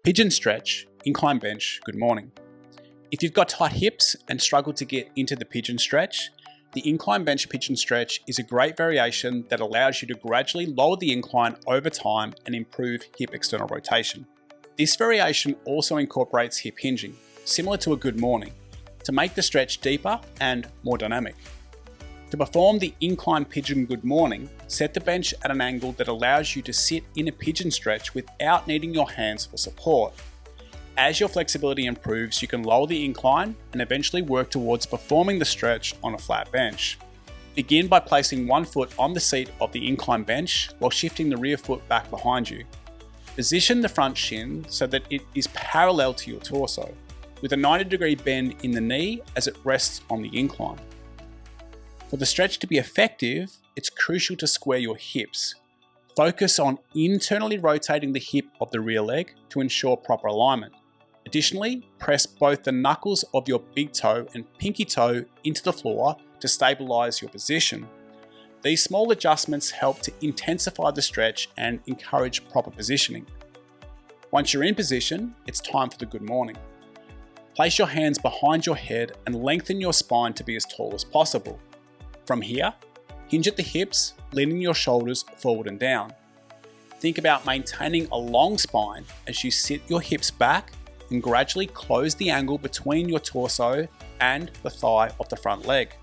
Pigeon stretch, incline bench, good morning. If you've got tight hips and struggle to get into the pigeon stretch, the incline bench pigeon stretch is a great variation that allows you to gradually lower the incline over time and improve hip external rotation. This variation also incorporates hip hinging, similar to a good morning, to make the stretch deeper and more dynamic. To perform the incline pigeon good morning, set the bench at an angle that allows you to sit in a pigeon stretch without needing your hands for support. As your flexibility improves, you can lower the incline and eventually work towards performing the stretch on a flat bench. Begin by placing one foot on the seat of the incline bench while shifting the rear foot back behind you. Position the front shin so that it is parallel to your torso, with a 90-degree bend in the knee as it rests on the incline. For the stretch to be effective, it's crucial to square your hips. Focus on internally rotating the hip of the rear leg to ensure proper alignment. Additionally, press both the knuckles of your big toe and pinky toe into the floor to stabilize your position. These small adjustments help to intensify the stretch and encourage proper positioning. Once you're in position, it's time for the good morning. Place your hands behind your head and lengthen your spine to be as tall as possible. From here, hinge at the hips, leaning your shoulders forward and down. Think about maintaining a long spine as you sit your hips back and gradually close the angle between your torso and the thigh of the front leg.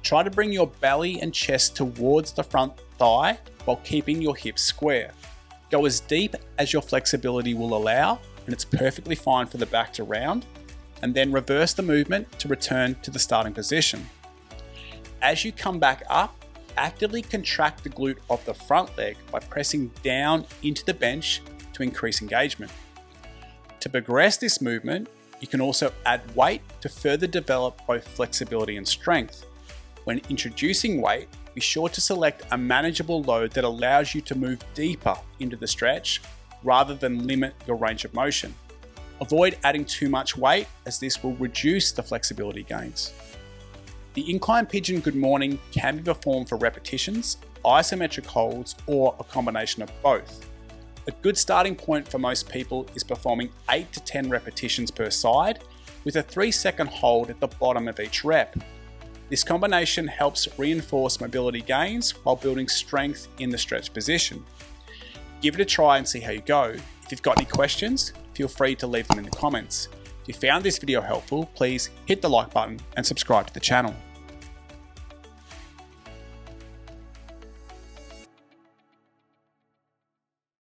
Try to bring your belly and chest towards the front thigh while keeping your hips square. Go as deep as your flexibility will allow, and it's perfectly fine for the back to round, and then reverse the movement to return to the starting position. As you come back up, actively contract the glute of the front leg by pressing down into the bench to increase engagement. To progress this movement, you can also add weight to further develop both flexibility and strength. When introducing weight, be sure to select a manageable load that allows you to move deeper into the stretch rather than limit your range of motion. Avoid adding too much weight, as this will reduce the flexibility gains. The incline pigeon good morning can be performed for repetitions, isometric holds, or a combination of both. A good starting point for most people is performing 8 to 10 repetitions per side, with a 3-second hold at the bottom of each rep. This combination helps reinforce mobility gains while building strength in the stretch position. Give it a try and see how you go. If you've got any questions, feel free to leave them in the comments. If you found this video helpful, please hit the like button and subscribe to the channel.